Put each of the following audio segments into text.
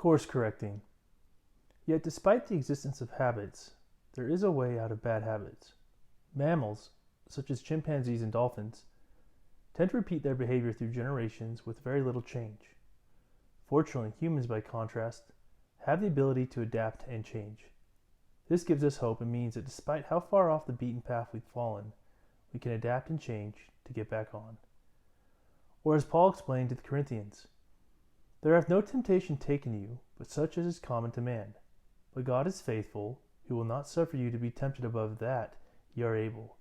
Course correcting. Yet despite the existence of habits, there is a way out of bad habits. Mammals, such as chimpanzees and dolphins, tend to repeat their behavior through generations with very little change. Fortunately, humans, by contrast, have the ability to adapt and change. This gives us hope and means that despite how far off the beaten path we've fallen, we can adapt and change to get back on. Or as Paul explained to the Corinthians, "There hath no temptation taken you, but such as is common to man. But God is faithful, who will not suffer you to be tempted above that ye are able,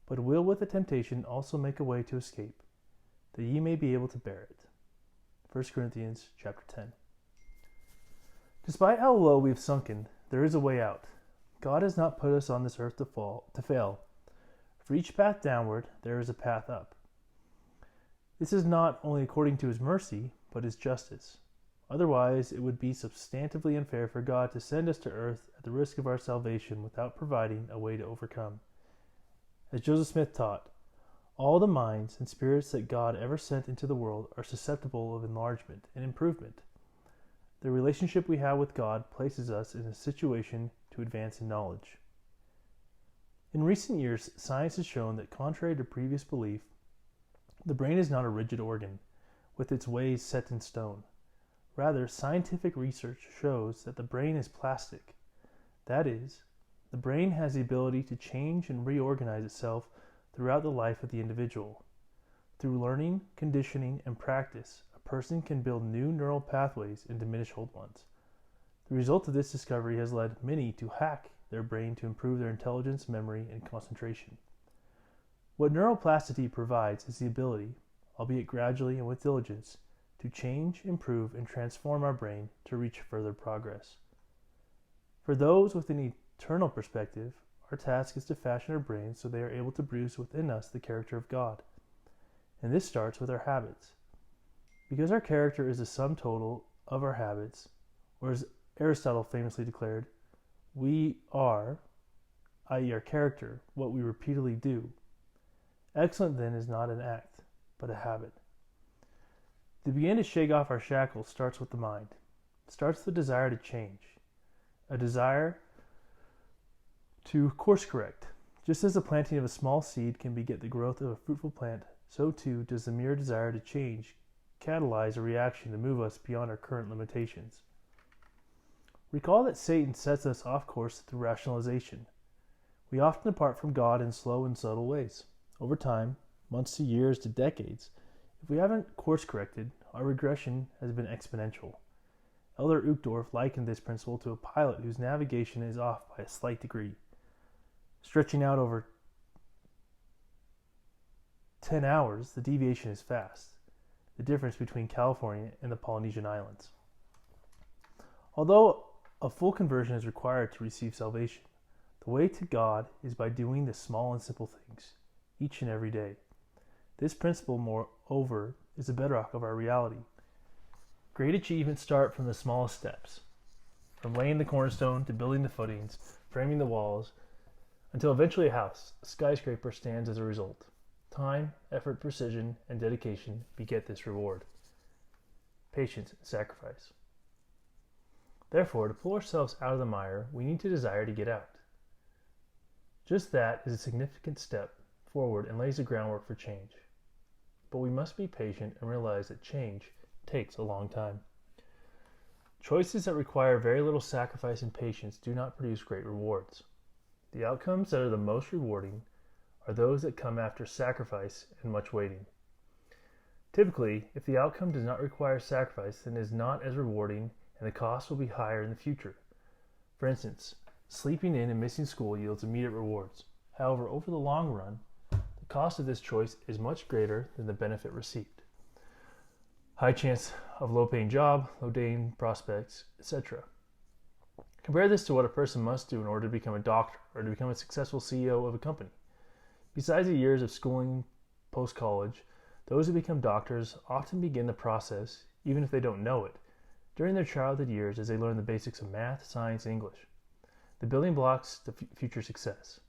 but will with the temptation also make a way to escape, that ye may be able to bear it." 1 Corinthians chapter 10. Despite how low we have sunken, there is a way out. God has not put us on this earth to fail. For each path downward, there is a path up. This is not only according to his mercy, but his justice. Otherwise, it would be substantively unfair for God to send us to earth at the risk of our salvation without providing a way to overcome. As Joseph Smith taught, all the minds and spirits that God ever sent into the world are susceptible of enlargement and improvement. The relationship we have with God places us in a situation to advance in knowledge. In recent years, science has shown that contrary to previous belief, the brain is not a rigid organ, with its ways set in stone. Rather, scientific research shows that the brain is plastic. That is, the brain has the ability to change and reorganize itself throughout the life of the individual. Through learning, conditioning, and practice, a person can build new neural pathways and diminish old ones. The result of this discovery has led many to hack their brain to improve their intelligence, memory, and concentration. What neuroplasticity provides is the ability, albeit gradually and with diligence, to change, improve, and transform our brain to reach further progress. For those with an eternal perspective, our task is to fashion our brains so they are able to produce within us the character of God. And this starts with our habits. Because our character is the sum total of our habits, or as Aristotle famously declared, we are, i.e. our character, what we repeatedly do. Excellent then is not an act, but a habit. To begin to shake off our shackles starts with the mind. It starts with the desire to change, a desire to course correct. Just as the planting of a small seed can beget the growth of a fruitful plant, so too does the mere desire to change catalyze a reaction to move us beyond our current limitations. Recall that Satan sets us off course through rationalization. We often depart from God in slow and subtle ways. Over time, months to years to decades, if we haven't course corrected, our regression has been exponential. Elder Uchtdorf likened this principle to a pilot whose navigation is off by a slight degree. Stretching out over 10 hours, the deviation is fast, the difference between California and the Polynesian Islands. Although a full conversion is required to receive salvation, the way to God is by doing the small and simple things, each and every day. This principle, moreover, is the bedrock of our reality. Great achievements start from the smallest steps, from laying the cornerstone to building the footings, framing the walls, until eventually a house, a skyscraper, stands as a result. Time, effort, precision, and dedication beget this reward. Patience and sacrifice. Therefore, to pull ourselves out of the mire, we need to desire to get out. Just that is a significant step forward and lays the groundwork for change. But we must be patient and realize that change takes a long time. Choices that require very little sacrifice and patience do not produce great rewards. The outcomes that are the most rewarding are those that come after sacrifice and much waiting. Typically, if the outcome does not require sacrifice, then it is not as rewarding and the cost will be higher in the future. For instance, sleeping in and missing school yields immediate rewards. However, over the long run, the cost of this choice is much greater than the benefit received. High chance of low-paying job, low dating prospects, etc. Compare this to what a person must do in order to become a doctor or to become a successful CEO of a company. Besides the years of schooling post-college, those who become doctors often begin the process, even if they don't know it, during their childhood years as they learn the basics of math, science, and English, the building blocks to future success.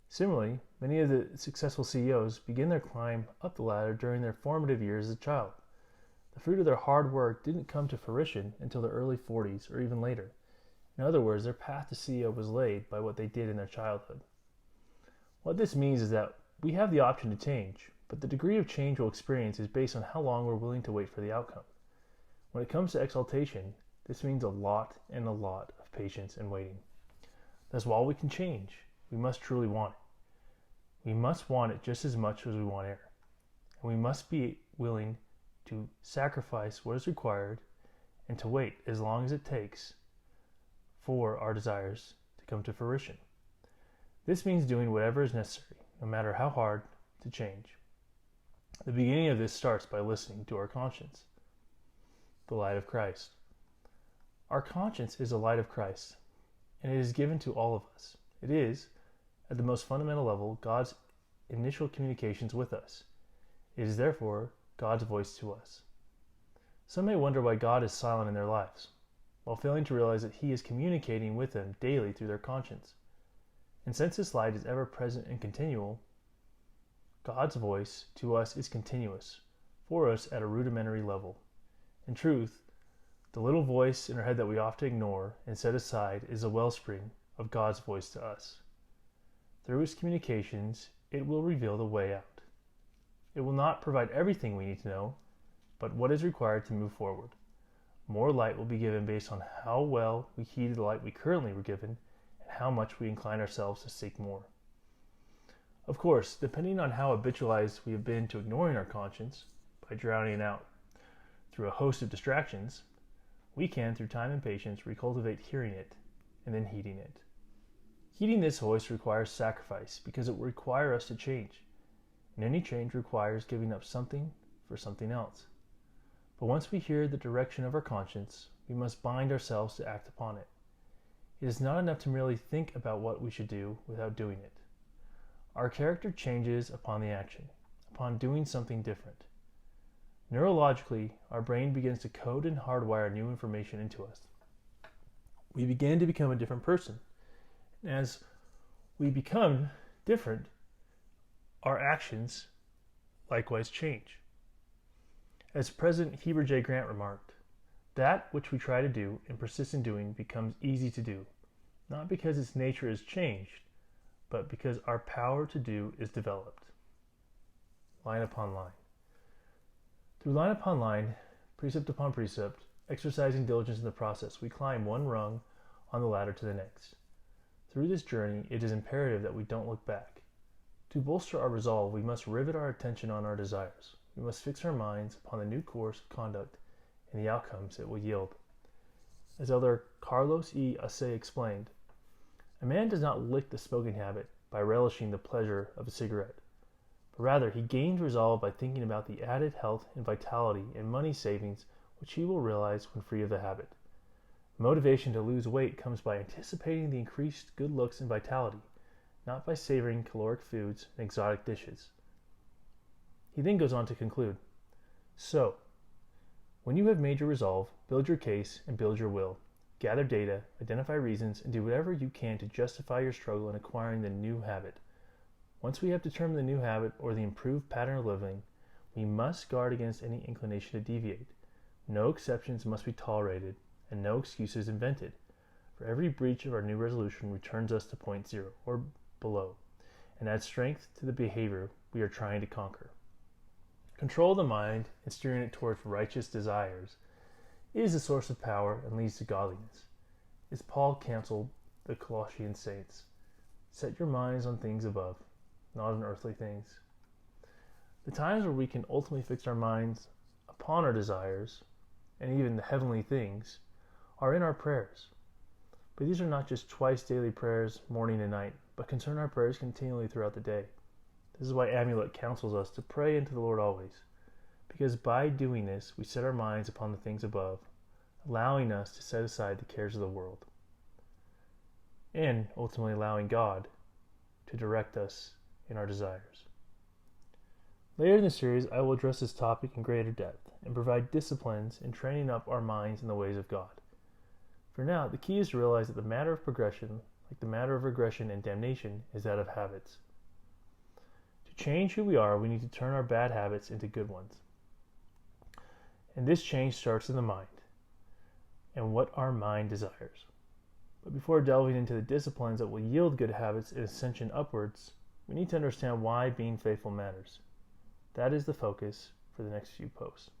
Similarly, many of the successful CEOs begin their climb up the ladder during their formative years as a child. The fruit of their hard work didn't come to fruition until their early 40s or even later. In other words, their path to CEO was laid by what they did in their childhood. What this means is that we have the option to change, but the degree of change we'll experience is based on how long we're willing to wait for the outcome. When it comes to exaltation, this means a lot and a lot of patience and waiting. Thus, while we can change, we must truly want it. We must want it just as much as we want air. And we must be willing to sacrifice what is required and to wait as long as it takes for our desires to come to fruition. This means doing whatever is necessary, no matter how hard, to change. The beginning of this starts by listening to our conscience, the light of Christ. Our conscience is the light of Christ, and it is given to all of us. It is, at the most fundamental level, God's initial communications with us. It is therefore God's voice to us. Some may wonder why God is silent in their lives, while failing to realize that He is communicating with them daily through their conscience. And since this light is ever present and continual, God's voice to us is continuous, for us at a rudimentary level. In truth, the little voice in our head that we often ignore and set aside is a wellspring of God's voice to us. Through His communications, it will reveal the way out. It will not provide everything we need to know, but what is required to move forward. More light will be given based on how well we heed the light we currently were given and how much we incline ourselves to seek more. Of course, depending on how habitualized we have been to ignoring our conscience by drowning it out through a host of distractions, we can, through time and patience, recultivate hearing it and then heeding it. Heeding this voice requires sacrifice because it will require us to change, and any change requires giving up something for something else. But once we hear the direction of our conscience, we must bind ourselves to act upon it. It is not enough to merely think about what we should do without doing it. Our character changes upon the action, upon doing something different. Neurologically, our brain begins to code and hardwire new information into us. We begin to become a different person. And as we become different, our actions likewise change. As President Heber J. Grant remarked, that which we try to do and persist in doing becomes easy to do, not because its nature is changed, but because our power to do is developed. Line upon line. Through line upon line, precept upon precept, exercising diligence in the process, we climb one rung on the ladder to the next. Through this journey, it is imperative that we don't look back. To bolster our resolve, we must rivet our attention on our desires. We must fix our minds upon the new course of conduct and the outcomes it will yield. As Elder Carlos E. Acé explained, a man does not lick the smoking habit by relishing the pleasure of a cigarette, but rather he gains resolve by thinking about the added health and vitality and money savings which he will realize when free of the habit. Motivation to lose weight comes by anticipating the increased good looks and vitality, not by savoring caloric foods and exotic dishes. He then goes on to conclude, so, when you have made your resolve, build your case and build your will. Gather data, identify reasons, and do whatever you can to justify your struggle in acquiring the new habit. Once we have determined the new habit or the improved pattern of living, we must guard against any inclination to deviate. No exceptions must be tolerated, and no excuses invented, for every breach of our new resolution returns us to point zero, or below, and adds strength to the behavior we are trying to conquer. Control of the mind and steering it towards righteous desires is the source of power and leads to godliness. As Paul counseled the Colossian saints, set your minds on things above, not on earthly things. The times where we can ultimately fix our minds upon our desires, and even the heavenly things, are in our prayers. But these are not just twice daily prayers, morning and night, but concern our prayers continually throughout the day. This is why Amulet counsels us to pray unto the Lord always, because by doing this we set our minds upon the things above, allowing us to set aside the cares of the world, and ultimately allowing God to direct us in our desires. Later in the series, I will address this topic in greater depth and provide disciplines in training up our minds in the ways of God. For now, the key is to realize that the matter of progression, like the matter of regression and damnation, is that of habits. To change who we are, we need to turn our bad habits into good ones. And this change starts in the mind and what our mind desires. But before delving into the disciplines that will yield good habits and ascension upwards, we need to understand why being faithful matters. That is the focus for the next few posts.